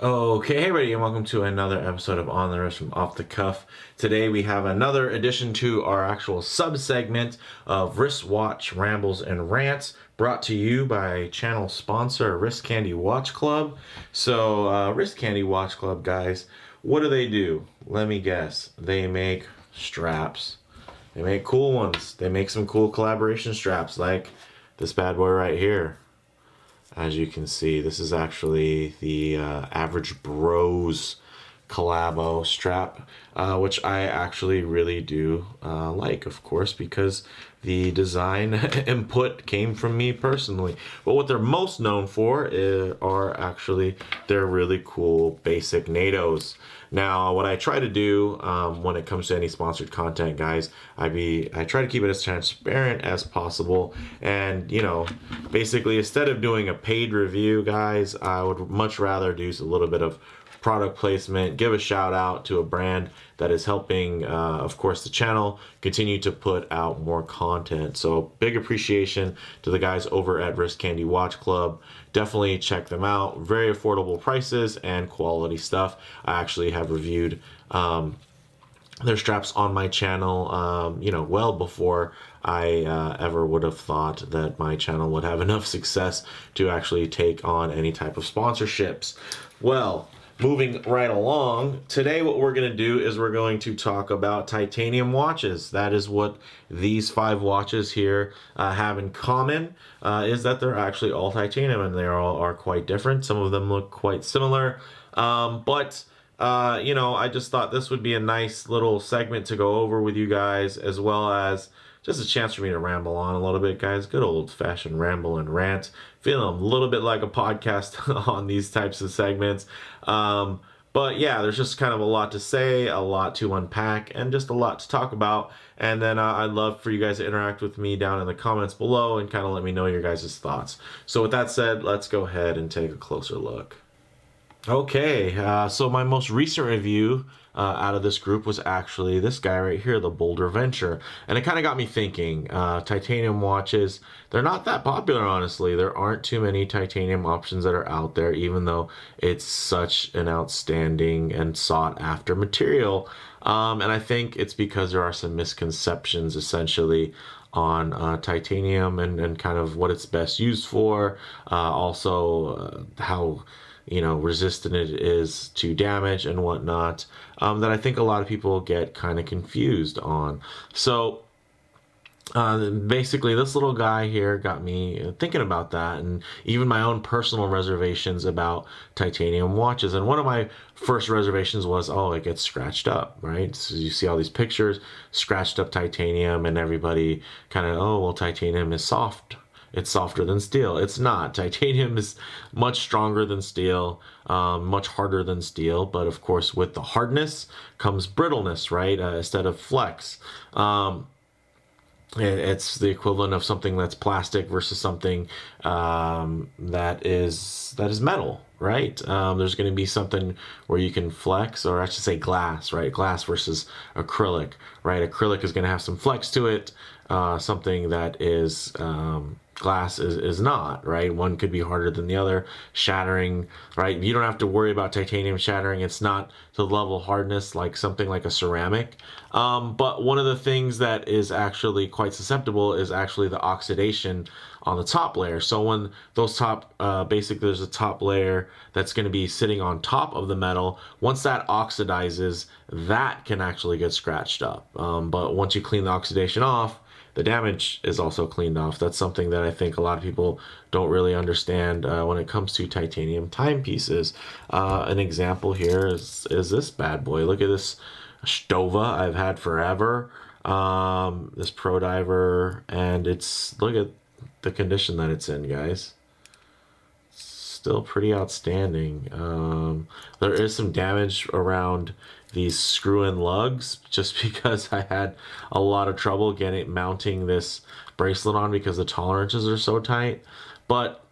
Okay, hey everybody, and welcome to another episode of On the Wrist from Off the Cuff. Today we have another addition to our actual sub-segment of wristwatch rambles and rants, brought to you by channel sponsor Wrist Candy Watch Club. So, Wrist Candy Watch Club, guys, what do? Let me guess. They make straps. They make cool ones. They make some cool collaboration straps, like this bad boy right here. As you can see, this is actually the Average Bros collabo strap, which I actually really do like, of course, because the design input came from me personally. But what they're most known for are actually their really cool basic NATOs. Now, what I try to do when it comes to any sponsored content, guys, I try to keep it as transparent as possible. And, you know, basically, instead of doing a paid review, guys, I would much rather do a little bit of product placement, give a shout out to a brand that is helping, of course, the channel continue to put out more content. So big appreciation to the guys over at Wrist Candy Watch Club. Definitely check them out. Very affordable prices and quality stuff. I actually have reviewed their straps on my channel, you know, well before I ever would have thought that my channel would have enough success to actually take on any type of sponsorships. Well, moving right along, today what we're going to do is we're going to talk about titanium watches. That is what these 5 watches here have in common, is that they're actually all titanium, and they all are quite different. Some of them look quite similar, but you know, I just thought this would be a nice little segment to go over with you guys, as well as just a chance for me to ramble on a little bit, guys. Good old-fashioned ramble and rant. Feeling a little bit like a podcast on these types of segments. But yeah, there's just kind of a lot to say, a lot to unpack, and just a lot to talk about. And then I'd love for you guys to interact with me down in the comments below and kind of let me know your guys' thoughts. So with that said, let's go ahead and take a closer look. Okay, so my most recent review out of this group was actually this guy right here, the Boulder Venture. And it kind of got me thinking, titanium watches, they're not that popular, honestly. There aren't too many titanium options that are out there, even though it's such an outstanding and sought after material. And I think it's because there are some misconceptions, essentially, on titanium and kind of what it's best used for. Also, how, you know, resistant it is to damage and whatnot, that I think a lot of people get kind of confused on. So basically, this little guy here got me thinking about that, and even my own personal reservations about titanium watches. And one of my first reservations was, oh, it gets scratched up, right? So you see all these pictures, scratched up titanium, and everybody kind of, oh, well, titanium is soft. It's softer than steel. It's not. Titanium is much stronger than steel, much harder than steel. But of course, with the hardness comes brittleness, right? Instead of flex. It's the equivalent of something that's plastic versus something that is metal, right? There's going to be something where you can flex, or I should say glass, right? Glass versus acrylic, right? Acrylic is going to have some flex to it. Something that is glass is not, right? One could be harder than the other, shattering, right? You don't have to worry about titanium shattering. It's not to the level of hardness like something like a ceramic. But one of the things that is actually quite susceptible is actually the oxidation on the top layer. So when those basically there's a top layer that's going to be sitting on top of the metal. Once that oxidizes, that can actually get scratched up. But once you clean the oxidation off, the damage is also cleaned off. That's something that I think a lot of people don't really understand when it comes to titanium timepieces. An example here is this bad boy. Look at this Stova I've had forever. This Pro Diver, and look at the condition that it's in, guys. Still pretty outstanding. There is some damage around these screw-in lugs, just because I had a lot of trouble mounting this bracelet on because the tolerances are so tight. But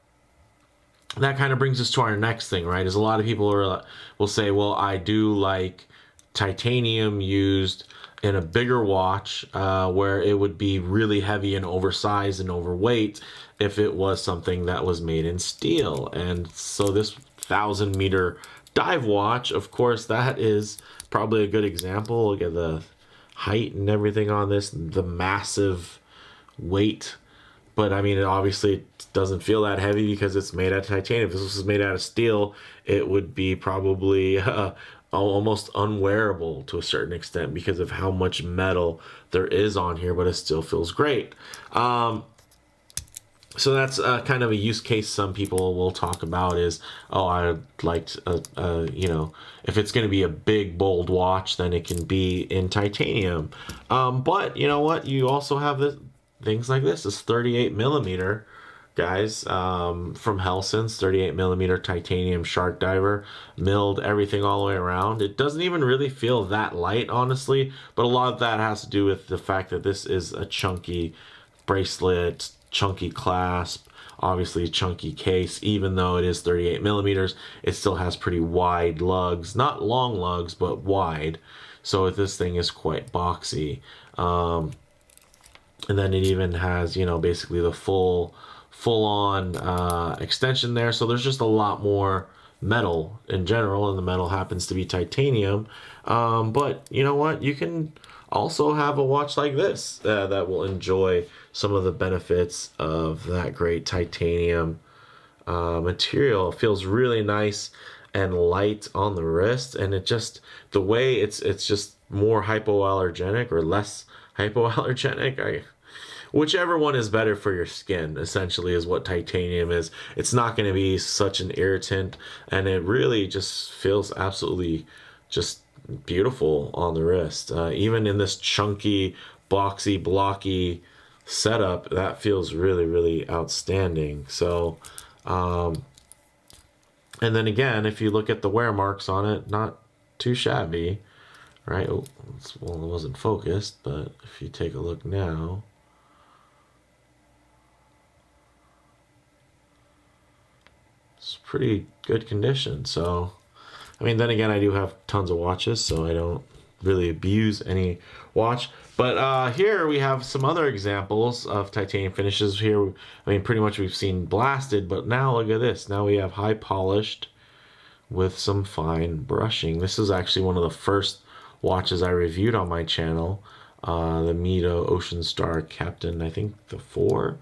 that kind of brings us to our next thing, right? Is a lot of people will say, well, I do like titanium used in a bigger watch, where it would be really heavy and oversized and overweight if it was something that was made in steel. And so this 1,000-meter dive watch, of course, that is probably a good example. Look at the height and everything on this, the massive weight. But I mean, it obviously doesn't feel that heavy because it's made out of titanium. If this was made out of steel, it would be probably almost unwearable to a certain extent because of how much metal there is on here, but it still feels great. So that's kind of a use case some people will talk about is, oh, I'd like if it's going to be a big, bold watch, then it can be in titanium. But you know what? You also have things like this. This 38 millimeter, guys, from Helson's 38 millimeter titanium shark diver, milled everything all the way around. It doesn't even really feel that light, honestly, but a lot of that has to do with the fact that this is a chunky bracelet, chunky clasp, obviously chunky case. Even though it is 38 millimeters, it still has pretty wide lugs, not long lugs, but wide. So this thing is quite boxy. And then it even has, basically the full on extension there. So there's just a lot more metal in general, and the metal happens to be titanium. But you know what? You can also have a watch like this that will enjoy some of the benefits of that great titanium material. It feels really nice and light on the wrist, and the way it's just more hypoallergenic or less hypoallergenic. Whichever one is better for your skin, essentially, is what titanium is. It's not going to be such an irritant, and it really just feels absolutely just beautiful on the wrist. Even in this chunky, boxy, blocky setup, that feels really, really outstanding. So, and then again, if you look at the wear marks on it, not too shabby, right? Oh, well, it wasn't focused, but if you take a look now, it's pretty good condition. So, I mean, then again, I do have tons of watches, so I don't really abuse any watch. But here we have some other examples of titanium finishes. Here, I mean, pretty much we've seen blasted, but now look at this. Now we have high polished with some fine brushing. This is actually one of the first watches I reviewed on my channel. The Mito Ocean Star Captain, I think the 4.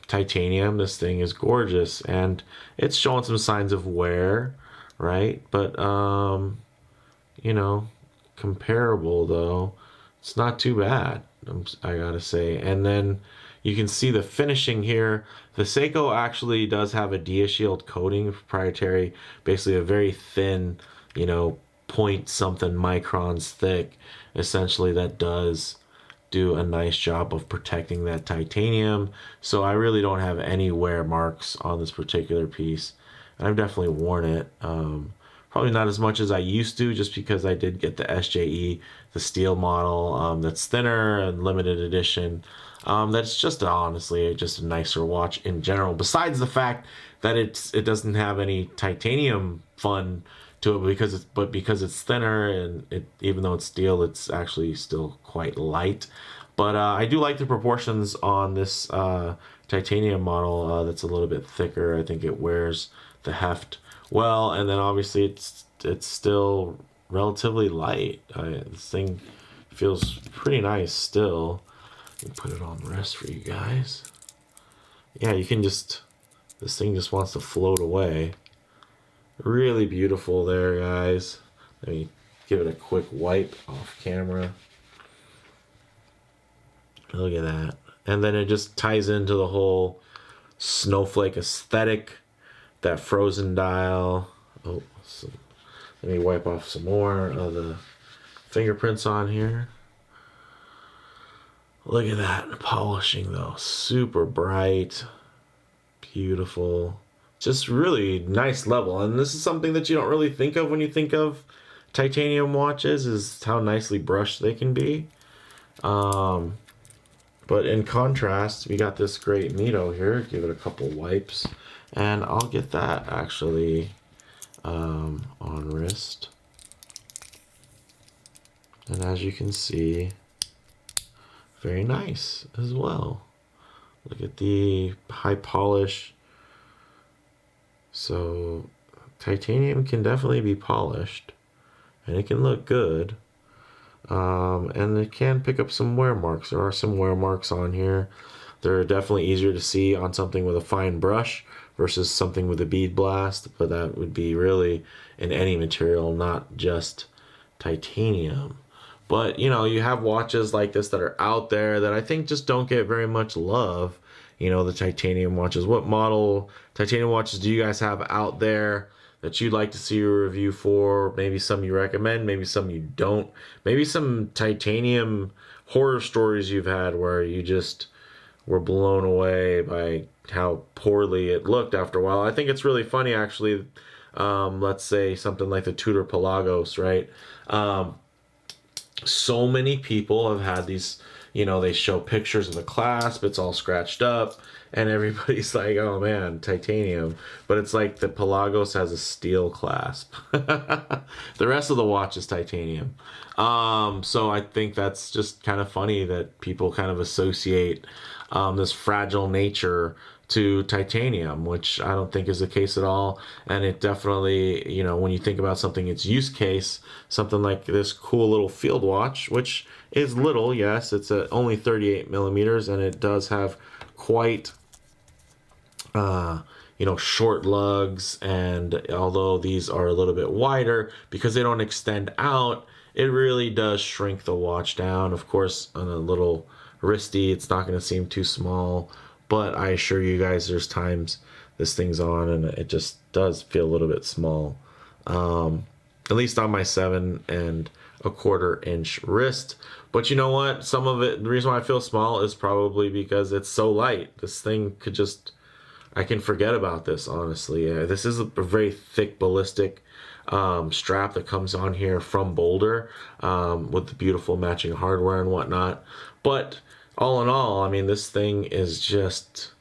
Titanium. This thing is gorgeous, and it's showing some signs of wear, right? But comparable though, it's not too bad, I gotta say. And then you can see the finishing here. The Seiko actually does have a Dia Shield coating, proprietary, basically a very thin, point something microns thick, essentially, that does do a nice job of protecting that titanium. So I really don't have any wear marks on this particular piece, and I've definitely worn it. Probably not as much as I used to, just because I did get the SJE, the steel model, that's thinner and limited edition. That's just honestly just a nicer watch in general. Besides the fact that it doesn't have any titanium fun to it because it's thinner, and even though it's steel, it's actually still quite light. But I do like the proportions on this titanium model. That's a little bit thicker. I think it wears the heft well, and then obviously it's still relatively light. This thing feels pretty nice still. Let me put it on rest for you guys. Yeah, this thing just wants to float away. Really beautiful there, guys. Let me give it a quick wipe off camera. Look at that. And then it just ties into the whole snowflake aesthetic, that frozen dial. Oh, let me wipe off some more of the fingerprints on here. Look at that polishing though. Super bright. Beautiful. Just really nice level. And this is something that you don't really think of when you think of titanium watches, is how nicely brushed they can be. But in contrast, we got this great Mito here. Give it a couple wipes, and I'll get that actually on wrist. And as you can see, very nice as well. Look at the high polish. So titanium can definitely be polished, and it can look good. And it can pick up some wear marks. There are some wear marks on here. They're definitely easier to see on something with a fine brush versus something with a bead blast, but that would be really in any material, not just titanium. But you have watches like this that are out there that I think just don't get very much love. The titanium watches. What model titanium watches do you guys have out there that you'd like to see a review for? Maybe some you recommend, maybe some you don't. Maybe some titanium horror stories you've had where you just were blown away by how poorly it looked after a while. I think it's really funny, actually. Let's say something like the Tudor Pelagos, right? So many people have had these, they show pictures of the clasp, it's all scratched up, and everybody's like, oh man, titanium. But it's like the Pelagos has a steel clasp. The rest of the watch is titanium. So I think that's just kind of funny that people kind of associate this fragile nature to titanium, which I don't think is the case at all. And it definitely, when you think about something, its use case, something like this cool little field watch, which is little, yes, it's only 38 millimeters, and it does have quite, short lugs. And although these are a little bit wider, because they don't extend out, it really does shrink the watch down. Of course, on a little wristy, it's not going to seem too small. But I assure you guys, there's times this thing's on and it just does feel a little bit small. At least on my 7¼ inch wrist. But you know what? Some of it, the reason why I feel small is probably because it's so light. This thing could just, I can forget about this, honestly. This is a very thick ballistic strap that comes on here from Boulder with the beautiful matching hardware and whatnot. But all in all, I mean, this thing is just,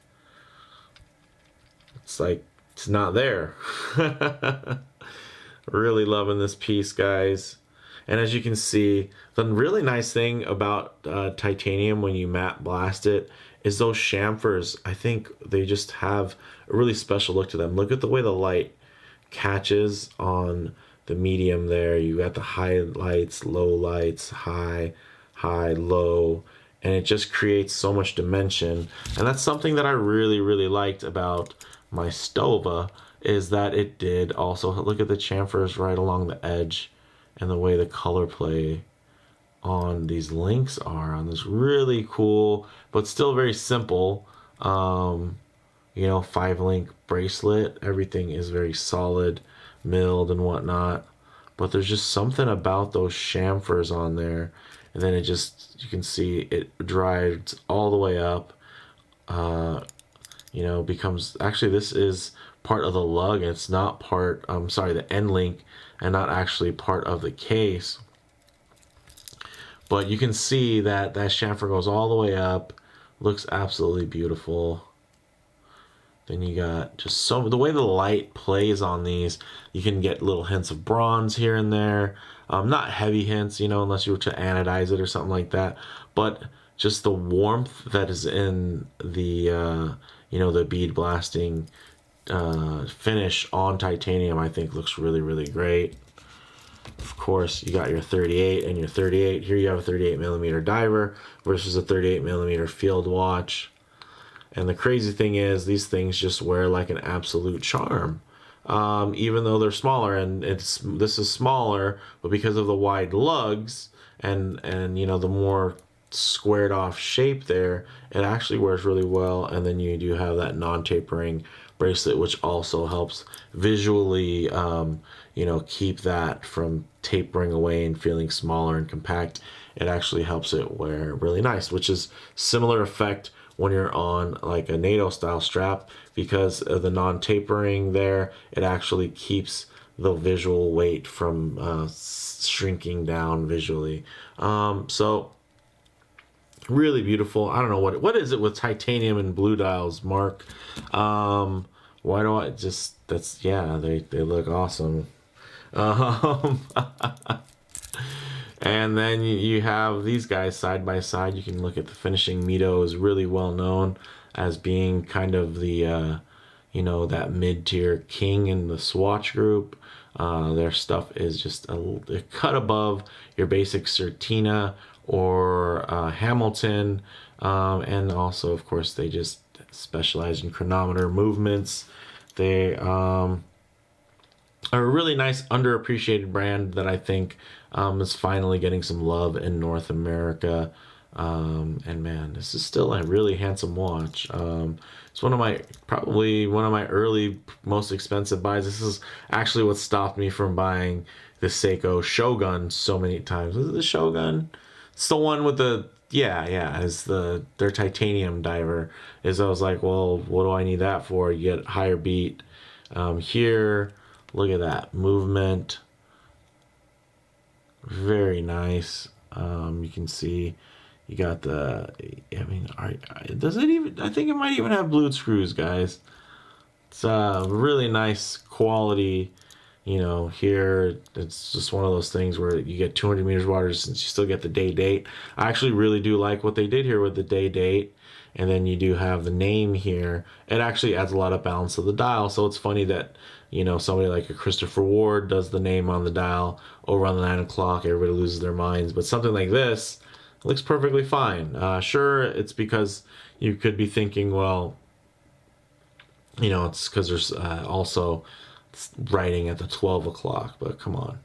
it's like, it's not there. Really loving this piece, guys. And as you can see, the really nice thing about titanium when you matte blast it is those chamfers. I think they just have a really special look to them. Look at the way the light catches on the medium there. You got the highlights, low lights, high, low, and it just creates so much dimension. And that's something that I really, really liked about my Stova, is that it did also, look at the chamfers right along the edge and the way the color play on these links are on this really cool, but still very simple, 5-link bracelet. Everything is very solid, milled and whatnot. But there's just something about those chamfers on there. And then it just, you can see it drives all the way up, becomes, actually this is part of the lug. It's not part, the end link, and not actually part of the case. But you can see that that chamfer goes all the way up, looks absolutely beautiful. Then you got just the way the light plays on these, you can get little hints of bronze here and there. Not heavy hints, unless you were to anodize it or something like that. But just the warmth that is in the, the bead blasting finish on titanium, I think looks really, really great. Of course, you got your 38 and your 38. Here you have a 38 millimeter diver versus a 38 millimeter field watch. And the crazy thing is, these things just wear like an absolute charm. Even though they're smaller, and this is smaller, but because of the wide lugs and the more squared off shape there, it actually wears really well. And then you do have that non-tapering bracelet, which also helps visually keep that from tapering away and feeling smaller and compact. It actually helps it wear really nice, which is similar effect when you're on like a NATO style strap. Because of the non-tapering there, it actually keeps the visual weight from shrinking down visually. So really beautiful. I don't know what is it with titanium and blue dials, Mark. Why do I just, they look awesome. And then you have these guys side by side. You can look at the finishing. Mito is really well known as being kind of the you know, that mid-tier King in the Swatch group. Their stuff is just a cut above your basic Certina or Hamilton. And also, of course, they just specialize in chronometer movements. They are a really nice underappreciated brand that I think is finally getting some love in North America. And man, this is still a really handsome watch. It's probably one of my early most expensive buys. This is actually what stopped me from buying the Seiko Shogun so many times. Was it the Shogun? It's the one with the, yeah, is their titanium diver. I was like, well, what do I need that for? You get higher beat. Here, look at that movement. Very nice. You can see you got I mean, does it even, I think it might even have blued screws, guys. It's really nice quality. You know, here it's just one of those things where you get 200 meters water since you still get the day date. I actually really do like what they did here with the day date. And then you do have the name here. It actually adds a lot of balance to the dial. So it's funny that, you know, somebody like a Christopher Ward does the name on the dial over on the 9 o'clock. Everybody loses their minds. But something like this looks perfectly fine. Sure, it's because you could be thinking, well, you know, it's because there's also writing at the 12 o'clock. But come on.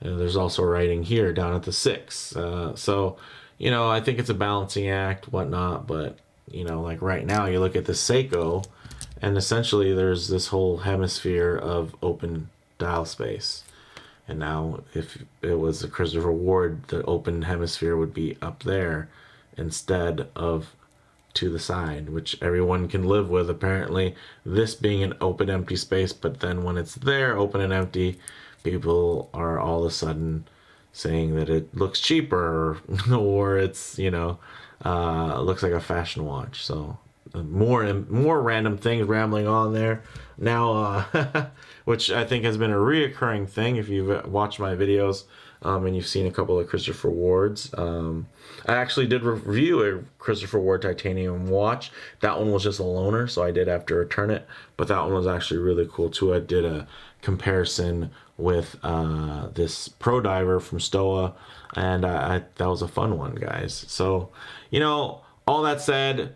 There's also writing here down at the 6. So, you know, I think it's a balancing act, whatnot. But, you know, like right now you look at the Seiko, and essentially there's this whole hemisphere of open dial space. And now if it was a Christopher Ward, the open hemisphere would be up there instead of to the side, which everyone can live with, apparently, this being an open empty space. But then when it's there open and empty, people are all of a sudden saying that it looks cheaper or it's, you know, looks like a fashion watch. So more random things rambling on there now, which I think has been a reoccurring thing if you've watched my videos, and you've seen a couple of Christopher Wards. I actually did review a Christopher Ward titanium watch. That one was just a loaner, so I did have to return it, but that one was actually really cool too. I did a comparison with this Pro Diver from Stowa, and that was a fun one, guys. So, you know, all that said,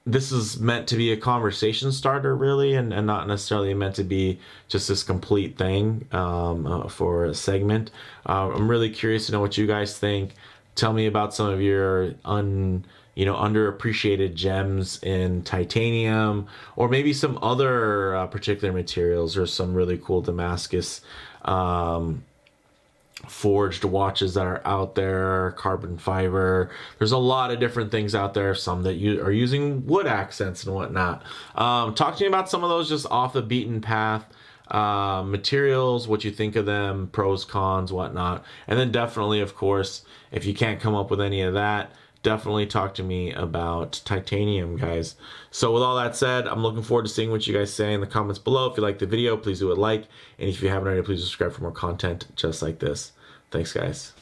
this is meant to be a conversation starter, really, and not necessarily meant to be just this complete thing for a segment. I'm really curious to know what you guys think. Tell me about some of your underappreciated gems in titanium, or maybe some other particular materials, or some really cool Damascus forged watches that are out there, carbon fiber. There's a lot of different things out there, some that you are using wood accents and whatnot. Talk to me about some of those just off the beaten path materials, what you think of them, pros, cons, whatnot. And then definitely, of course, if you can't come up with any of that, definitely talk to me about titanium, guys. So with all that said, I'm looking forward to seeing what you guys say in the comments below. If you like the video, please do a like. And if you haven't already, please subscribe for more content just like this. Thanks, guys.